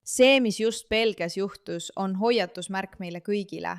See, mis just Belgias juhtus, on hoiatusmärk meile kõigile.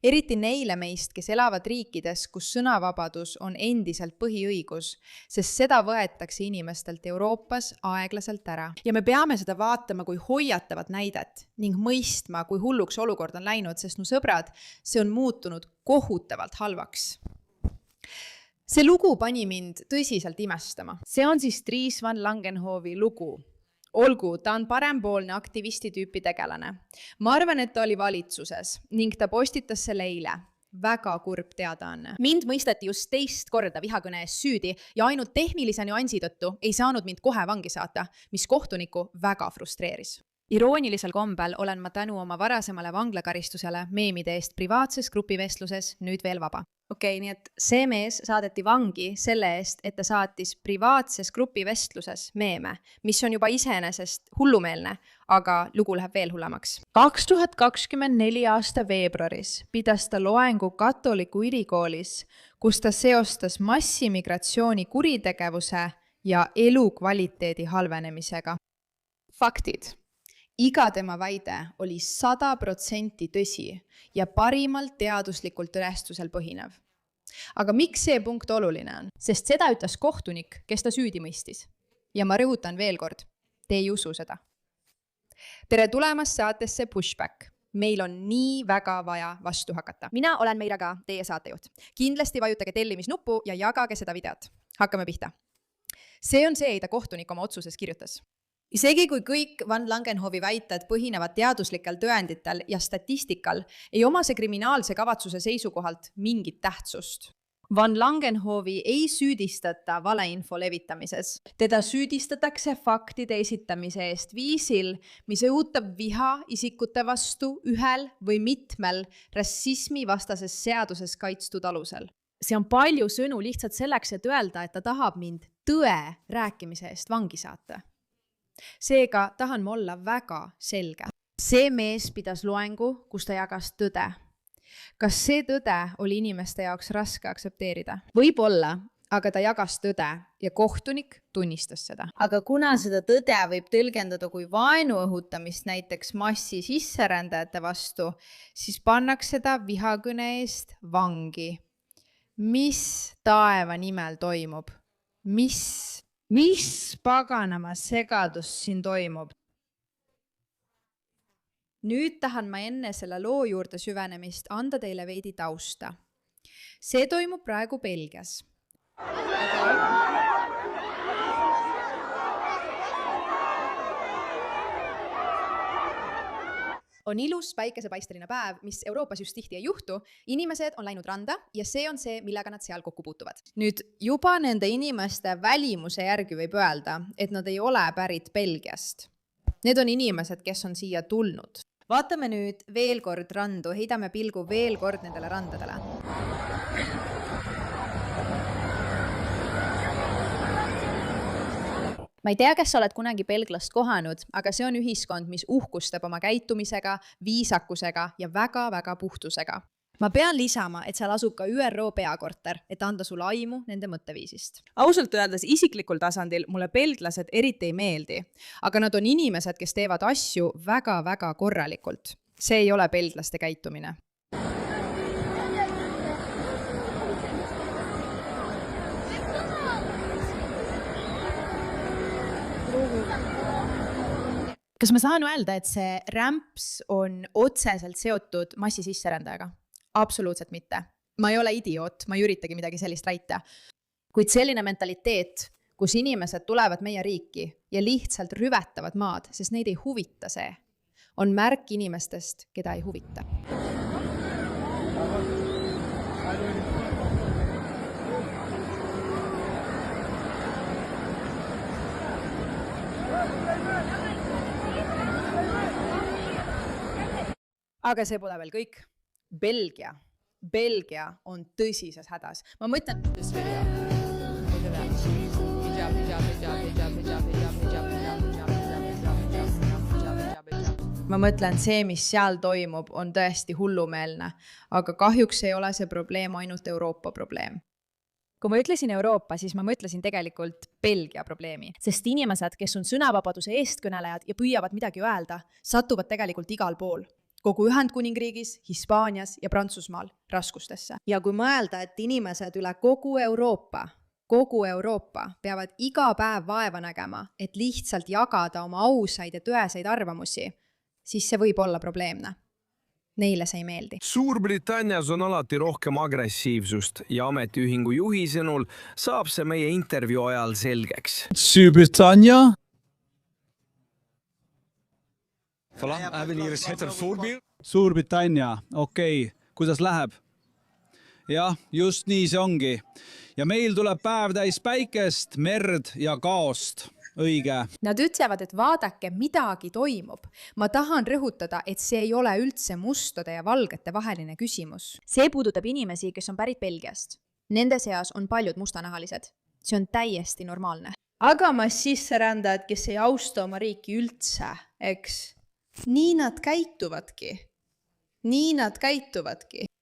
Eriti neile meist, kes elavad riikides, kus sõnavabadus on endiselt põhiõigus, sest seda võetakse inimestelt Euroopas aeglaselt ära. Ja me peame seda vaatama kui hoiatavat näidet ning mõistma, kui hulluks olukord on läinud, sest sõbrad, see on muutunud kohutavalt halvaks. See lugu pani mind tõsiselt imestama. See on siis Dries van Langenhovi lugu. Olgu, ta on parempoolne aktivistitüüpi tegelane. Ma arvan, et ta oli valitsuses ning ta postitas selle eile. Väga kurb teadaanne. Mind mõisteti just teist korda vihakõne eest süüdi ja ainult tehnilise nüansi tõttu ei saanud mind kohe vangi saata, mis kohtuniku väga frustreeris. Iroonilisel kombel olen ma tänu oma varasemale vanglakaristusele meemide eest privaatses grupivestluses nüüd veel vaba. Okei, nii et see mees saadeti vangi selle eest, et ta saatis privaatses grupivestluses meeme, mis on juba iseenesest hullumeelne, aga lugu läheb veel hullemaks. 2024 aasta veebruaris pidas ta loengu katoliku ülikoolis, kus ta seostas massimigratsiooni kuritegevuse ja elukvaliteedi halvenemisega. Faktid. Iga tema väide oli 100% tõsi ja parimalt teaduslikult tõestusel põhinev. Aga miks see punkt oluline on? Sest seda ütles kohtunik, kes ta süüdi mõistis. Ja ma rõhutan veel kord, te ei usu seda. Tere tulemast saatesse Pushback. Meil on nii väga vaja vastu hakata. Mina olen Meiraga, teie saatejuht. Kindlasti vajutage tellimisnuppu ja jagage seda videot. Hakkame pihta. See on see, mida kohtunik oma otsuses kirjutas. Isegi kui kõik Van Langenhovi väited põhinevad teaduslikel tõenditel ja statistikal, ei oma see kriminaalse kavatsuse seisukohalt mingit tähtsust. Van Langenhovi ei süüdistata valeinfo levitamises. Teda süüdistatakse faktide esitamise eest viisil, mis õhutab viha isikute vastu ühel või mitmel rassismi vastases seaduses kaitstud alusel. See on palju sõnu lihtsalt selleks, et öelda, et ta tahab mind tõe rääkimise eest vangi saata. Seega tahan ma olla väga selge. See mees pidas loengu, kus ta jagas tõde. Kas see tõde oli inimeste jaoks raske aksepteerida? Võib-olla, aga ta jagas tõde ja kohtunik tunnistas seda. Aga kuna seda tõde võib tõlgendada kui vaenu õhutamist näiteks massi sisserändajate vastu, siis pannakse ta vihakõne eest vangi. Mis taeva nimel toimub? Mis paganama segadus siin toimub? Nüüd tahan ma enne selle loo juurde süvenemist anda teile veidi tausta. See toimub praegu Belgias. On ilus päikesepaisteline päev, mis Euroopas just tihti ei juhtu. Inimesed on läinud randa ja see on see, millega nad seal kokku puutuvad. Nüüd juba nende inimeste välimuse järgi võib öelda, et nad ei ole pärit Belgiast. Need on inimesed, kes on siia tulnud. Vaatame nüüd veel kord randu, heidame pilgu veel kord nendele randadele. Ma ei tea, kes sa oled kunagi belglast kohanud, aga see on ühiskond, mis uhkustab oma käitumisega, viisakusega ja väga-väga puhtusega. Ma pean lisama, et seal asub ka ÜRO peakorter, et anda sulle aimu nende mõtteviisist. Ausalt öeldes isiklikul tasandil mulle belglased eriti ei meeldi, aga nad on inimesed, kes teevad asju väga-väga korralikult. See ei ole belglaste käitumine. Kas ma saan öelda, et see rämps on otseselt seotud massisisserändajaga? Absoluutselt mitte. Ma ei ole idioot, ma ei üritagi midagi sellist väita. Kuid selline mentaliteet, kus inimesed tulevad meie riiki ja lihtsalt rüvetavad maad, sest neid ei huvita see, on märk inimestest, keda ei huvita. Aga see pole veel kõik. Belgia on tõsises hädas. Ma mõtlen... Ma mõtlen, see, mis seal toimub, on tõesti hullumeelne, aga kahjuks ei ole see probleem ainult Euroopa probleem. Kui ma ütlesin Euroopa, siis ma mõtlesin tegelikult Belgia probleemi. Sest inimesed, kes on sõnavabaduse eestkõnelejad ja püüavad midagi öelda, satuvad tegelikult igal pool. Kogu Ühendkuningriigis, Hispaanias ja Prantsusmaal raskustesse. Ja kui mõelda, et inimesed üle kogu Euroopa peavad iga päev vaeva nägema, et lihtsalt jagada oma ausaid ja tõeseid arvamusi, siis see võib olla probleemne. Neile see ei meeldi. Suurbritannias on alati rohkem agressiivsust ja ametiühingu juhi sõnul saab see meie intervjuu ajal selgeks. Suurbritannia? Suurbritannia, okei. Kuidas läheb? Jah, just nii see ongi. Ja meil tuleb päev täis päikest, merd ja kaost. Õige. Nad ütlevad, et vaadake, midagi toimub. Ma tahan rõhutada, et see ei ole üldse mustade ja valgete vaheline küsimus. See puudutab inimesi, kes on pärit Belgiast. Nende seas on paljud mustanahalised. See on täiesti normaalne. Aga massisserändajad, kes ei austa oma riiki üldse, eks? Nii nad käituvadki.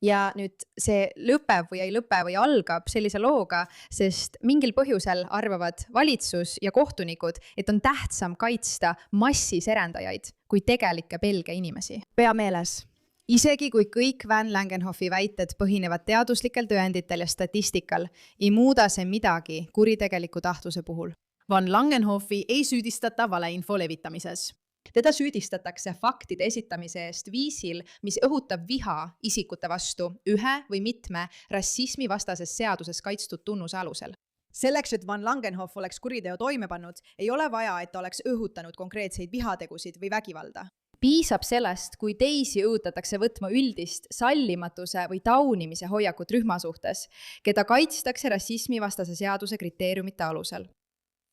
Ja nüüd see lõpeb või ei lõpe või algab sellise looga, sest mingil põhjusel arvavad valitsus ja kohtunikud, et on tähtsam kaitsta massiserändajaid kui tegelikke Belgia inimesi. Pea meeles, isegi kui kõik Van Langenhofi väited põhinevad teaduslikel tõenditel ja statistikal, ei muuda see midagi kuritegeliku tahtluse puhul. Van Langenhofi ei süüdistata valeinfo levitamises. Teda süüdistatakse faktide esitamise eest viisil, mis õhutab viha isikute vastu ühe või mitme rassismi vastases seaduses kaitstud tunnuse alusel. Selleks, et Van Langenhof oleks kuriteo toime pannud, ei ole vaja, et ta oleks õhutanud konkreetseid vihategusid või vägivalda. Piisab sellest, kui teisi õhutatakse võtma üldist sallimatuse või taunimise hoiakut rühma suhtes, keda kaitstakse rassismi vastase seaduse kriteeriumite alusel.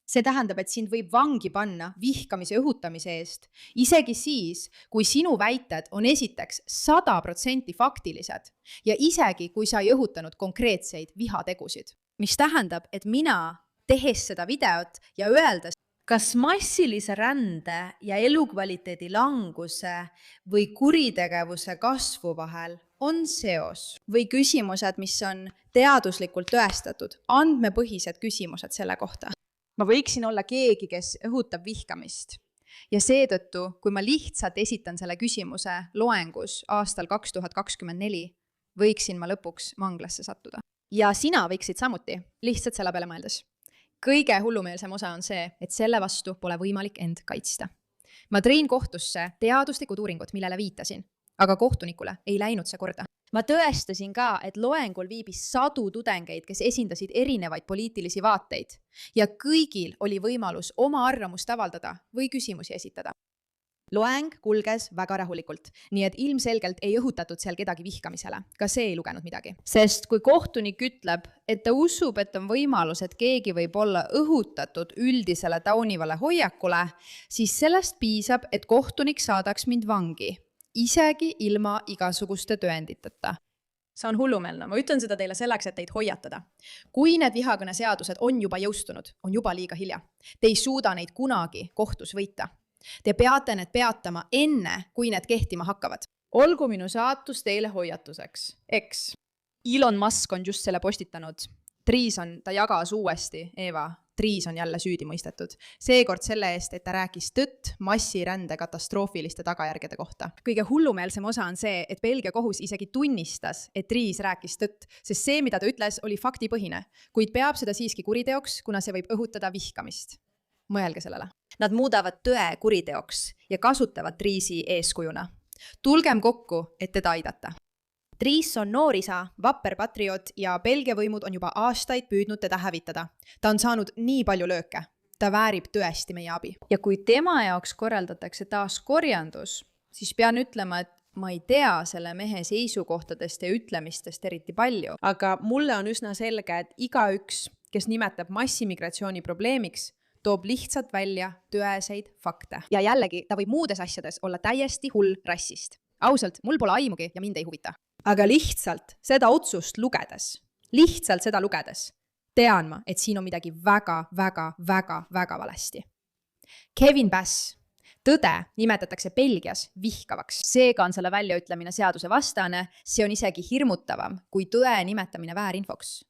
See tähendab, et sind võib vangi panna vihkamise õhutamise eest, isegi siis, kui sinu väited on esiteks 100% faktilised ja isegi, kui sa ei õhutanud konkreetseid vihategusid. Mis tähendab, et mina, tehes seda videot ja öeldes, kas massilise rände ja elukvaliteedi languse või kuritegevuse kasvu vahel on seos? Või küsimused, mis on teaduslikult tõestatud, andmepõhised küsimused selle kohta. Ma võiksin olla keegi, kes õhutab vihkamist. Ja seetõttu, kui ma lihtsalt esitan selle küsimuse loengus aastal 2024, võiksin ma lõpuks vanglasse sattuda. Ja sina võiksid samuti, lihtsalt selle peale mõeldes. Kõige hullumeelsem osa on see, et selle vastu pole võimalik end kaitsta. Ma tõin kohtusse teaduslikud uuringud, millele viitasin, aga kohtunikule ei läinud see korda. Ma tõestasin ka, et loengul viibis 100 tudengeid, kes esindasid erinevaid poliitilisi vaateid ja kõigil oli võimalus oma arvamust avaldada või küsimusi esitada. Loeng kulges väga rahulikult, nii et ilmselgelt ei õhutatud seal kedagi vihkamisele. Ka see ei lugenud midagi. Sest kui kohtunik ütleb, et ta usub, et on võimalus, et keegi võib olla õhutatud üldisele taunivale hoiakule, siis sellest piisab, et kohtunik saadaks mind vangi. Isegi ilma igasuguste tõenditeta. See on hullumeelne. Ma ütlen seda teile selleks, et teid hoiatada. Kui need vihakõne seadused on juba jõustunud, on juba liiga hilja. Te ei suuda neid kunagi kohtus võita. Te peate need peatama enne, kui need kehtima hakkavad. Olgu minu saatus teile hoiatuseks. Eks. Elon Musk on just selle postitanud. Treason, ta jagas uuesti, Eva. Triis on jälle süüdi mõistetud. Seekord selle eest, et ta rääkis tõtt massirände katastroofiliste tagajärgede kohta. Kõige hullumeelsem osa on see, et Belgia kohus isegi tunnistas, et Triis rääkis tõtt, sest see, mida ta ütles, oli faktipõhine, kuid peab seda siiski kuriteoks, kuna see võib õhutada vihkamist. Mõelge sellele. Nad muudavad tõe kuriteoks ja kasutavad Triisi eeskujuna. Tulgem kokku, et teda aidata. Triis on noor isa, vapper patriot ja Belgia võimud on juba aastaid püüdnud teda hävitada. Ta on saanud nii palju lööke. Ta väärib tõesti meie abi. Ja kui tema jaoks korraldatakse taas korjandus, siis pean ütlema, et ma ei tea selle mehe seisukohtadest ja ütlemistest eriti palju. Aga mulle on üsna selge, et igaüks, kes nimetab massimigratsiooni probleemiks, toob lihtsalt välja tõeseid fakte. Ja jällegi, ta võib muudes asjades olla täiesti hull rassist. Ausalt, mul pole aimugi ja mind ei huvita. Aga lihtsalt seda otsust lugedes, tean ma, et siin on midagi väga valesti. Kevin Bass. Tõde nimetatakse Belgias vihkavaks. Seega on selle väljaütlemine seaduse vastane, see on isegi hirmutavam kui tõe nimetamine väärinfoks.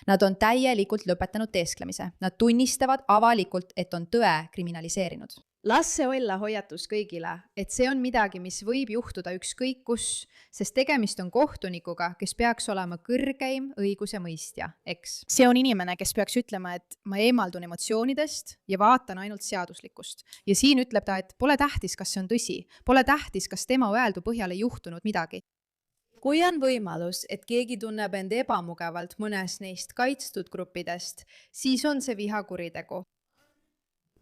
Nad on täielikult lõpetanud teesklemise. Nad tunnistavad avalikult, et on tõe kriminaliseerinud. Las see olla hoiatus kõigile, et see on midagi, mis võib juhtuda ükskõik kus, sest tegemist on kohtunikuga, kes peaks olema kõrgeim õigusemõistja, eks? see on inimene, kes peaks ütlema, et ma eemaldun emotsioonidest ja vaatan ainult seaduslikkust. Ja siin ütleb ta, et pole tähtis, kas see on tõsi. Pole tähtis, kas tema öeldu põhjal ei juhtunud midagi. kui on võimalus, et keegi tunneb end ebamugavalt mõnes neist kaitstud gruppidest, siis on see vihakuritegu.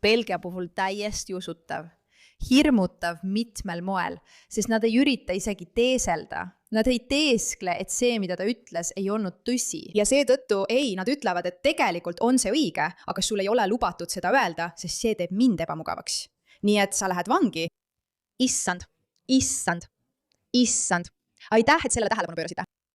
Belgia puhul täiesti usutav, hirmutav mitmel moel, sest nad ei ürita isegi teeselda. Nad ei teeskle, et see, mida ta ütles, ei olnud tõsi. Ja seetõttu nad ütlevad, et tegelikult on see õige, aga sul ei ole lubatud seda öelda, sest see teeb mind ebamugavaks. Nii et sa lähed vangi. Issand. Aitäh, et selle tähelepanu pöörasite.